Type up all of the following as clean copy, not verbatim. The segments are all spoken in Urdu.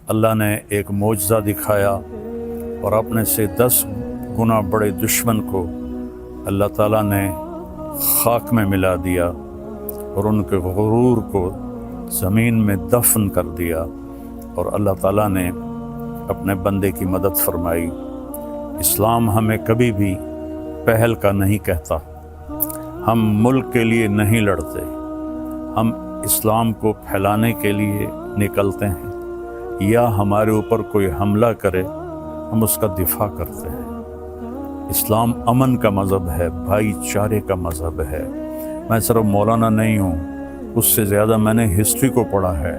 اللہ نے ایک معجزہ دکھایا اور اپنے سے 10 گنا بڑے دشمن کو اللہ تعالیٰ نے خاک میں ملا دیا اور ان کے غرور کو زمین میں دفن کر دیا، اور اللہ تعالیٰ نے اپنے بندے کی مدد فرمائی۔ اسلام ہمیں کبھی بھی پہل کا نہیں کہتا، ہم ملک کے لیے نہیں لڑتے، ہم اسلام کو پھیلانے کے لیے نکلتے ہیں، یا ہمارے اوپر کوئی حملہ کرے ہم اس کا دفاع کرتے ہیں۔ اسلام امن کا مذہب ہے، بھائی چارے کا مذہب ہے۔ میں صرف مولانا نہیں ہوں، اس سے زیادہ میں نے ہسٹری کو پڑھا ہے،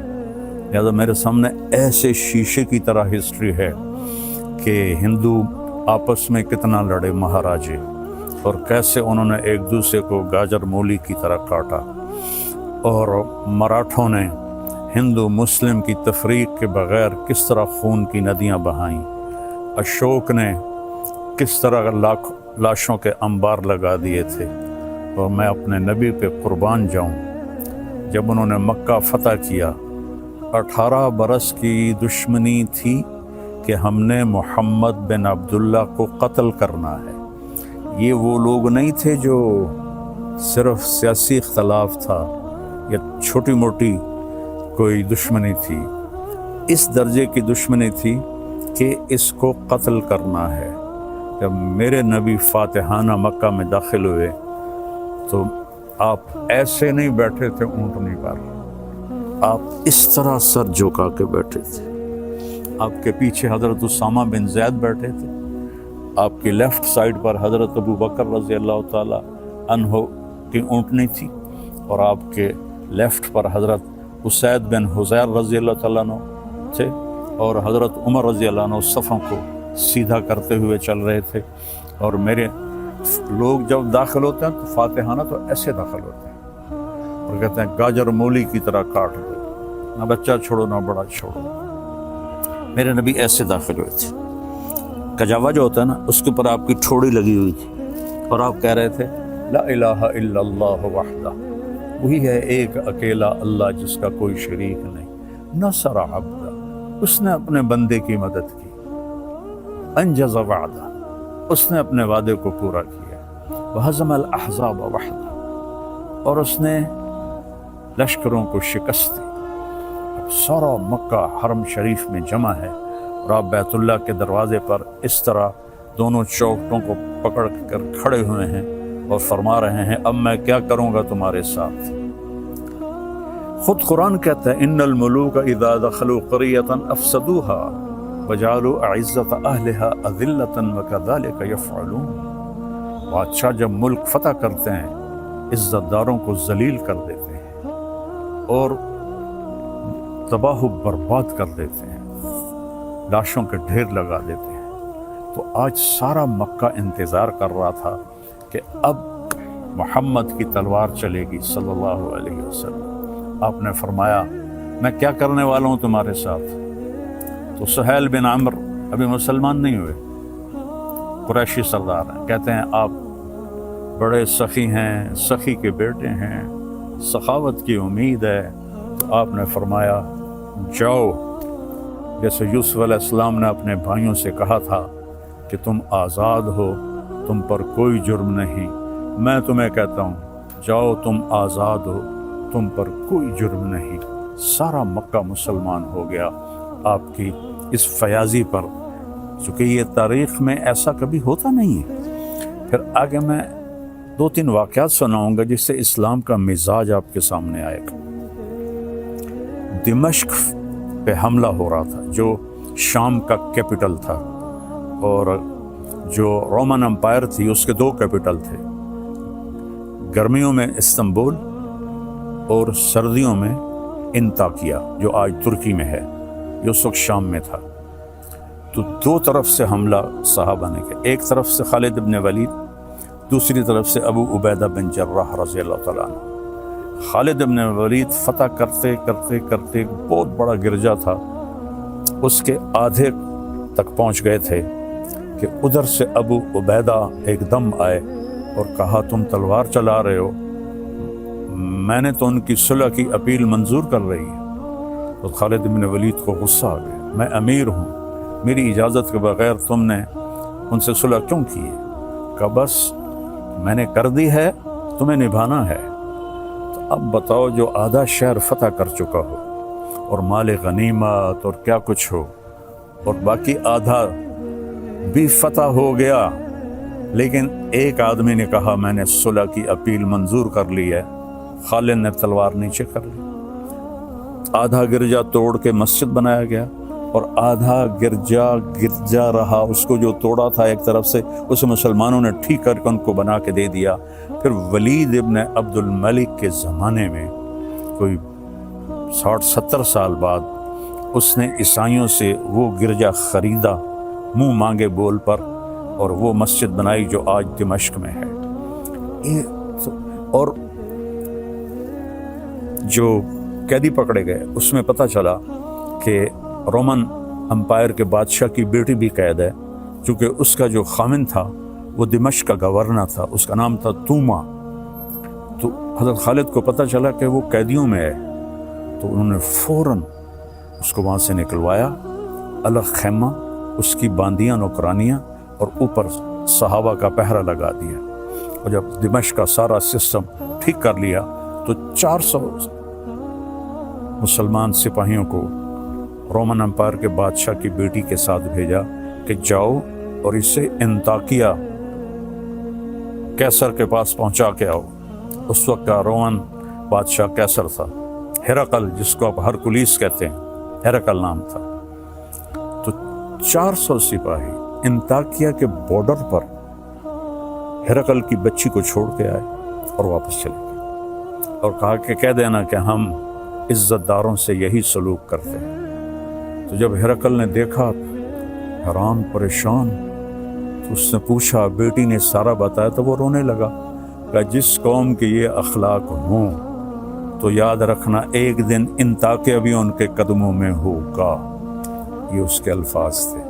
لہذا میرے سامنے ایسے شیشے کی طرح ہسٹری ہے کہ ہندو آپس میں کتنا لڑے مہاراجے، اور کیسے انہوں نے ایک دوسرے کو گاجر مولی کی طرح کاٹا، اور مراٹھوں نے ہندو مسلم کی تفریق کے بغیر کس طرح خون کی ندیاں بہائیں، اشوک نے کس طرح لاشوں کے انبار لگا دیے تھے۔ اور میں اپنے نبی پہ قربان جاؤں، جب انہوں نے مکہ فتح کیا 18 برس کی دشمنی تھی کہ ہم نے محمد بن عبداللہ کو قتل کرنا ہے۔ یہ وہ لوگ نہیں تھے جو صرف سیاسی اختلاف تھا یا چھوٹی موٹی کوئی دشمنی تھی، اس درجے کی دشمنی تھی کہ اس کو قتل کرنا ہے۔ جب میرے نبی فاتحانہ مکہ میں داخل ہوئے تو آپ ایسے نہیں بیٹھے تھے اونٹنی پر، آپ اس طرح سر جھکا کے بیٹھے تھے۔ آپ کے پیچھے حضرت اسامہ بن زید بیٹھے تھے، آپ کی لیفٹ سائڈ پر حضرت ابو بکر رضی اللہ تعالی عنہ کی اونٹنی تھی، اور آپ کے لیفٹ پر حضرت اسید بن حضیر رضی اللہ تعالیٰ عنہ تھے، اور حضرت عمر رضی اللہ عنہ صفوں کو سیدھا کرتے ہوئے چل رہے تھے۔ اور میرے لوگ جب داخل ہوتے ہیں تو فاتحانہ تو ایسے داخل ہوتے ہیں اور کہتے ہیں گاجر مولی کی طرح کاٹ دو، نہ بچہ چھوڑو نہ بڑا چھوڑو۔ میرے نبی ایسے داخل ہوئے تھے، کجاوا جو ہوتا ہے نا اس کے اوپر آپ کی ٹھوڑی لگی ہوئی تھی، اور آپ کہہ رہے تھے لا الہ الا اللہ وحدہ، وہی ہے ایک اکیلا اللہ جس کا کوئی شریک نہیں، نصر عبدہ، اس نے اپنے بندے کی مدد کی، انجز وعدہ، اس نے اپنے وعدے کو پورا کیا، وہزم الاحزاب وحدہ، اور اس نے لشکروں کو شکست دی۔ اب سارا مکہ حرم شریف میں جمع ہے، اور آپ بیت اللہ کے دروازے پر اس طرح دونوں چوکٹوں کو پکڑ کر کھڑے ہوئے ہیں اور فرما رہے ہیں اب میں کیا کروں گا تمہارے ساتھ۔ خود قرآن کہتا ہے ان الملوک اذا دخلوا قریۃ افسدوها وجعلوا اعزۃ اہلها اذلۃ وکذلک یفعلون۔ بادشاہ جب ملک فتح کرتے ہیں عزت داروں کو ذلیل کر دیتے ہیں اور تباہ و برباد کر دیتے ہیں، لاشوں کے ڈھیر لگا دیتے ہیں۔ تو آج سارا مکہ انتظار کر رہا تھا کہ اب محمد کی تلوار چلے گی صلی اللہ علیہ وسلم۔ آپ نے فرمایا میں کیا کرنے والا ہوں تمہارے ساتھ؟ تو سہیل بن عمر ابھی مسلمان نہیں ہوئے، قریشی سردار ہیں، کہتے ہیں آپ بڑے سخی ہیں، سخی کے بیٹے ہیں، سخاوت کی امید ہے۔ تو آپ نے فرمایا جاؤ، جیسے یوسف علیہ السلام نے اپنے بھائیوں سے کہا تھا کہ تم آزاد ہو، تم پر کوئی جرم نہیں، میں تمہیں کہتا ہوں جاؤ تم آزاد ہو، تم پر کوئی جرم نہیں۔ سارا مکہ مسلمان ہو گیا آپ کی اس فیاضی پر، چونکہ یہ تاریخ میں ایسا کبھی ہوتا نہیں ہے۔ پھر آگے میں 2-3 واقعات سناؤں گا جس سے اسلام کا مزاج آپ کے سامنے آئے گا۔ دمشق پہ حملہ ہو رہا تھا جو شام کا کیپٹل تھا، اور جو رومن امپائر تھی اس کے 2 کیپٹل تھے، گرمیوں میں استنبول اور سردیوں میں انطاکیہ جو آج ترکی میں ہے، یہ اس وقت شام میں تھا۔ تو 2 طرف سے حملہ صحابہ نے کیا، ایک طرف سے خالد بن ولید، دوسری طرف سے ابو عبیدہ بن جراح رضی اللہ تعالیٰ عنہ۔ خالد بن ولید فتح کرتے کرتے کرتے بہت بڑا گرجا تھا، اس کے آدھے تک پہنچ گئے تھے کہ ادھر سے ابو عبیدہ ایک دم آئے اور کہا تم تلوار چلا رہے ہو، میں نے تو ان کی صلح کی اپیل منظور کر رہی ہے۔ تو خالد بن ولید کو غصہ آ گیا، میں امیر ہوں, میری اجازت کے بغیر تم نے ان سے صلح کیوں کی ہے؟ کہا بس میں نے کر دی ہے, تمہیں نبھانا ہے. تو اب بتاؤ, جو آدھا شہر فتح کر چکا ہو اور مال غنیمت اور کیا کچھ ہو, اور باقی آدھا بھی فتح ہو گیا, لیکن ایک آدمی نے کہا میں نے صلح کی اپیل منظور کر لی ہے, خالد نے تلوار نیچے کر لی. آدھا گرجا توڑ کے مسجد بنایا گیا اور آدھا گرجا رہا, اس کو جو توڑا تھا ایک طرف سے اسے مسلمانوں نے ٹھیک کر کے ان کو بنا کے دے دیا. پھر ولید ابن عبد الملک کے زمانے میں کوئی 60-70 سال بعد اس نے عیسائیوں سے وہ گرجا خریدا منہ مانگے بول پر, اور وہ مسجد بنائی جو آج دمشق میں ہے. اور جو قیدی پکڑے گئے اس میں پتہ چلا کہ رومن امپائر کے بادشاہ کی بیٹی بھی قید ہے, چونکہ اس کا جو خامند تھا وہ دمشق کا گورنر تھا, اس کا نام تھا توما. تو حضرت خالد کو پتہ چلا کہ وہ قیدیوں میں ہے, تو انہوں نے فوراً اس کو وہاں سے نکلوایا, الگ خیمہ, اس کی باندیاں نوکرانیاں, اور اوپر صحابہ کا پہرا لگا دیا. اور جب دمشق کا سارا سسٹم ٹھیک کر لیا تو 400 مسلمان سپاہیوں کو رومن امپائر کے بادشاہ کی بیٹی کے ساتھ بھیجا کہ جاؤ اور اسے انطاکیہ کیسر کے پاس پہنچا کے آؤ. اس وقت کا رومن بادشاہ کیسر تھا, ہرقل جس کو آپ ہرکلیس کہتے ہیں, ہرقل نام تھا. تو 400 سپاہی انطاکیہ کے بارڈر پر ہرقل کی بچی کو چھوڑ کے آئے اور واپس چلے گئے, اور کہا کہ کہہ دینا کہ ہم عزت داروں سے یہی سلوک کرتے ہیں. تو جب ہرقل نے دیکھا, حیران پریشان, تو اس نے پوچھا, بیٹی نے سارا بتایا, تو وہ رونے لگا. کہ جس قوم کے یہ اخلاق ہوں تو یاد رکھنا ایک دن انطاکیہ بھی ان کے قدموں میں ہوگا. یہ اس کے الفاظ تھے.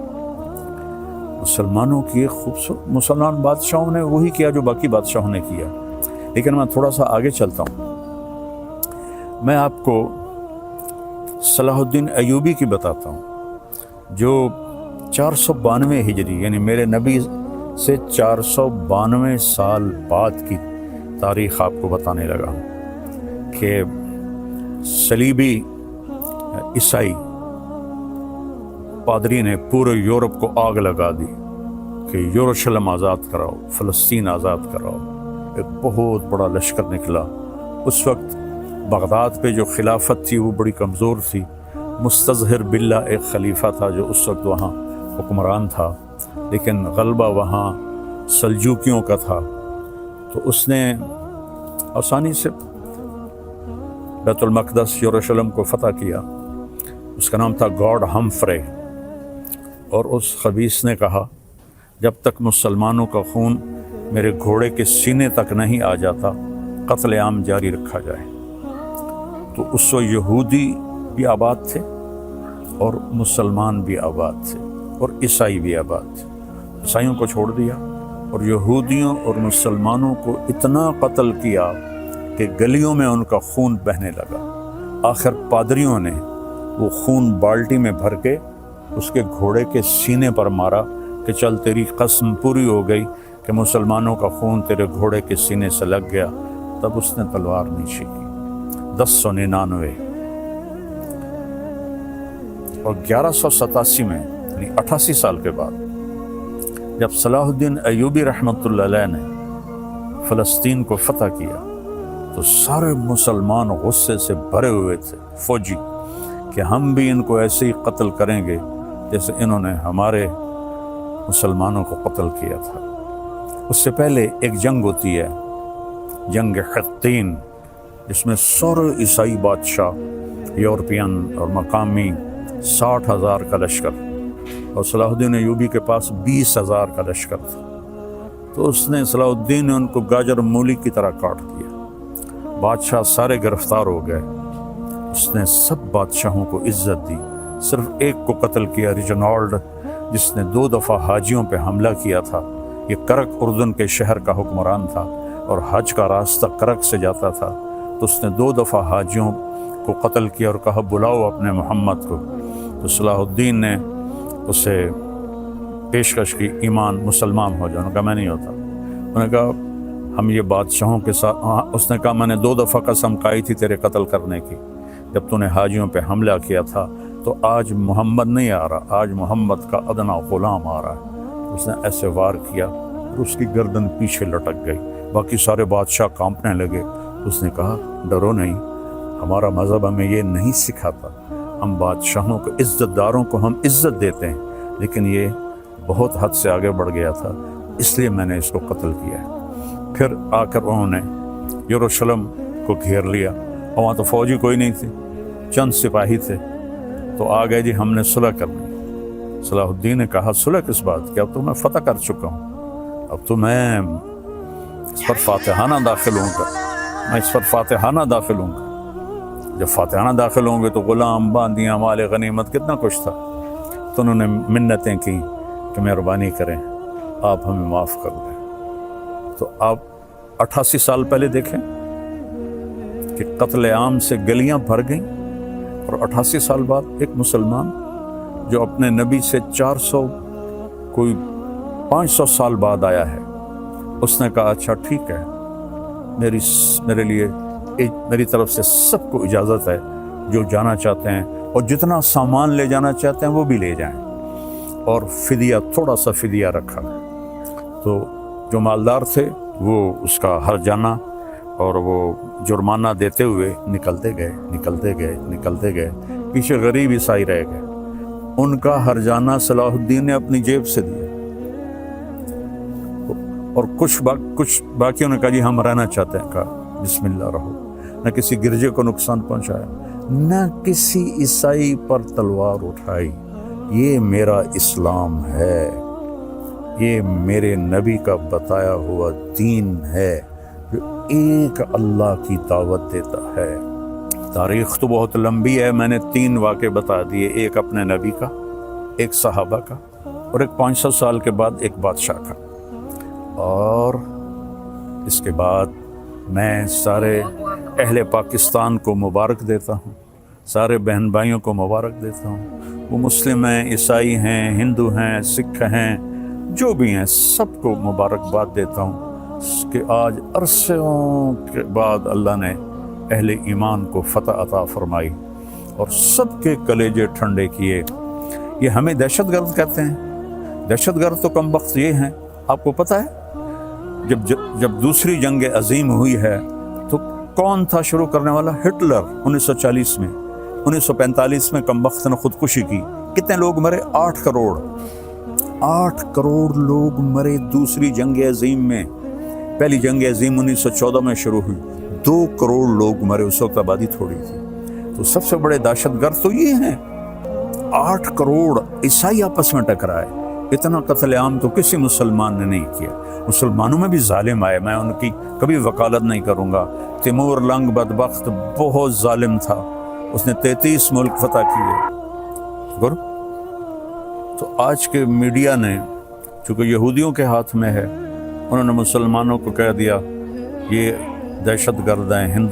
مسلمانوں کی خوبصورت, مسلمان بادشاہوں نے وہی کیا جو باقی بادشاہوں نے کیا. لیکن میں تھوڑا سا آگے چلتا ہوں. میں آپ کو صلاح الدین ایوبی کی بتاتا ہوں, جو 492 ہجری یعنی میرے نبی سے 492 سال بعد کی تاریخ آپ کو بتانے لگا ہوں کہ صلیبی عیسائی پادری نے پورے یورپ کو آگ لگا دی کہ یروشلم آزاد کراؤ, فلسطین آزاد کراؤ. ایک بہت بڑا لشکر نکلا. اس وقت بغداد پہ جو خلافت تھی وہ بڑی کمزور تھی. مستظہر باللہ ایک خلیفہ تھا جو اس وقت وہاں حکمران تھا, لیکن غلبہ وہاں سلجوکیوں کا تھا. تو اس نے آسانی سے بیت المقدس یروشلم کو فتح کیا. اس کا نام تھا گاڈ ہمفرے. اور اس خبیث نے کہا جب تک مسلمانوں کا خون میرے گھوڑے کے سینے تک نہیں آ جاتا قتل عام جاری رکھا جائے. تو اس وقت یہودی بھی آباد تھے اور مسلمان بھی آباد تھے اور عیسائی بھی آباد تھے. عیسائیوں کو چھوڑ دیا اور یہودیوں اور مسلمانوں کو اتنا قتل کیا کہ گلیوں میں ان کا خون بہنے لگا. آخر پادریوں نے وہ خون بالٹی میں بھر کے اس کے گھوڑے کے سینے پر مارا کہ چل تیری قسم پوری ہو گئی کہ مسلمانوں کا خون تیرے گھوڑے کے سینے سے لگ گیا. تب اس نے تلوار نیچے کی. 1099 اور 1187 میں یعنی 88 سال کے بعد جب صلاح الدین ایوبی رحمۃ اللہ علیہ نے فلسطین کو فتح کیا تو سارے مسلمان غصے سے بھرے ہوئے تھے فوجی کہ ہم بھی ان کو ایسے ہی قتل کریں گے جیسے انہوں نے ہمارے مسلمانوں کو قتل کیا تھا. اس سے پہلے ایک جنگ ہوتی ہے, جنگ حطین, جس میں سارے عیسائی بادشاہ یورپین اور مقامی 60,000 کا لشکر, اور صلاح الدین ایوبی کے پاس 20,000 کا لشکر تھا. تو اس نے صلاح الدین نے ان کو گاجر مولی کی طرح کاٹ دیا. بادشاہ سارے گرفتار ہو گئے. اس نے سب بادشاہوں کو عزت دی, صرف ایک کو قتل کیا, ریجنالڈ, جس نے 2 دفعہ حاجیوں پہ حملہ کیا تھا. یہ کرک اردن کے شہر کا حکمران تھا اور حج کا راستہ کرک سے جاتا تھا. تو اس نے 2 دفعہ حاجیوں کو قتل کیا اور کہا بلاؤ اپنے محمد کو. تو صلاح الدین نے اسے پیشکش کی ایمان مسلمان ہو جاؤ. انہوں نے کہا میں نہیں ہوتا. انہوں نے کہا ہم یہ بادشاہوں کے ساتھ, اس نے کہا میں نے 2 دفعہ قسم کھائی تھی تیرے قتل کرنے کی جب تو نے حاجیوں پہ حملہ کیا تھا, تو آج محمد نہیں آ رہا, آج محمد کا ادنا غلام آ رہا ہے. اس نے ایسے وار کیا اور اس کی گردن پیچھے لٹک گئی. باقی سارے بادشاہ کانپنے لگے. اس نے کہا ڈرو نہیں, ہمارا مذہب ہمیں یہ نہیں سکھاتا. ہم بادشاہوں کو, عزت داروں کو ہم عزت دیتے ہیں, لیکن یہ بہت حد سے آگے بڑھ گیا تھا, اس لیے میں نے اس کو قتل کیا ہے. پھر آ کر انہوں نے یروشلم کو گھیر لیا, اور وہاں تو فوجی کوئی نہیں تھی, چند سپاہی تھے. تو آ گئے جی ہم نے صلح کرنی. صلاح الدین نے کہا صلح کس بات کی, اب تو میں فتح کر چکا ہوں, اب تو میں اس پر فاتحانہ داخل ہوں گا, جب فاتحانہ داخل ہوں گے تو غلام, باندیاں, مال غنیمت, کتنا کچھ تھا. تو انہوں نے منتیں کی کہ مہربانی کریں آپ ہمیں معاف کر دیں. تو آپ 88 سال پہلے دیکھیں کہ قتل عام سے گلیاں بھر گئیں, اور 88 سال بعد ایک مسلمان جو اپنے نبی سے 500 سال بعد آیا ہے, اس نے کہا اچھا ٹھیک ہے, میرے لیے میری طرف سے سب کو اجازت ہے, جو جانا چاہتے ہیں اور جتنا سامان لے جانا چاہتے ہیں وہ بھی لے جائیں. اور فدیہ, تھوڑا سا فدیہ رکھا. تو جو مالدار تھے وہ اس کا ہرجانہ اور وہ جرمانہ دیتے ہوئے نکلتے گئے. پیچھے غریب عیسائی رہ گئے, ان کا ہرجانہ صلاح الدین نے اپنی جیب سے دیا, اور کچھ باقیوں نے کہا جی ہم رہنا چاہتے ہیں. کہا بسم اللہ رہو. نہ کسی گرجے کو نقصان پہنچایا, نہ کسی عیسائی پر تلوار اٹھائی. یہ میرا اسلام ہے, یہ میرے نبی کا بتایا ہوا دین ہے جو ایک اللہ کی دعوت دیتا ہے. تاریخ تو بہت لمبی ہے, میں نے 3 واقعے بتا دیے, ایک اپنے نبی کا, ایک صحابہ کا, اور ایک 500 سال کے بعد ایک بادشاہ کا. اور اس کے بعد میں سارے اہل پاکستان کو مبارک دیتا ہوں, سارے بہن بھائیوں کو مبارک دیتا ہوں. وہ مسلم ہیں, عیسائی ہیں, ہندو ہیں, سکھ ہیں, جو بھی ہیں, سب کو مبارکباد دیتا ہوں کہ آج عرصوں کے بعد اللہ نے اہل ایمان کو فتح عطا فرمائی اور سب کے کلیجے ٹھنڈے کیے. یہ ہمیں دہشت گرد کہتے ہیں. دہشت گرد تو کم وقت یہ ہیں, آپ کو پتہ ہے جب دوسری جنگ عظیم ہوئی ہے تو کون تھا شروع کرنے والا؟ ہٹلر. 1940 میں, 1945 میں کم وقت نے خودکشی کی. کتنے لوگ مرے؟ 8 کروڑ لوگ مرے دوسری جنگ عظیم میں. پہلی جنگ عظیم 1914 میں شروع ہوئی, 2 کروڑ لوگ مرے, اس وقت آبادی تھوڑی تھی. تو سب سے بڑے دہشت گرد تو یہ ہیں. 8 کروڑ عیسائی آپس میں ٹکرائے. اتنا قتل عام تو کسی مسلمان نے نہیں کیا. مسلمانوں میں بھی ظالم آئے, میں ان کی کبھی وکالت نہیں کروں گا. تیمور لنگ بدبخت بہت ظالم تھا, اس نے 33 ملک فتح کیے. تو آج کے میڈیا نے, چونکہ یہودیوں کے ہاتھ میں ہے, انہوں نے مسلمانوں کو کہہ دیا یہ دہشت گرد ہیں, ہندو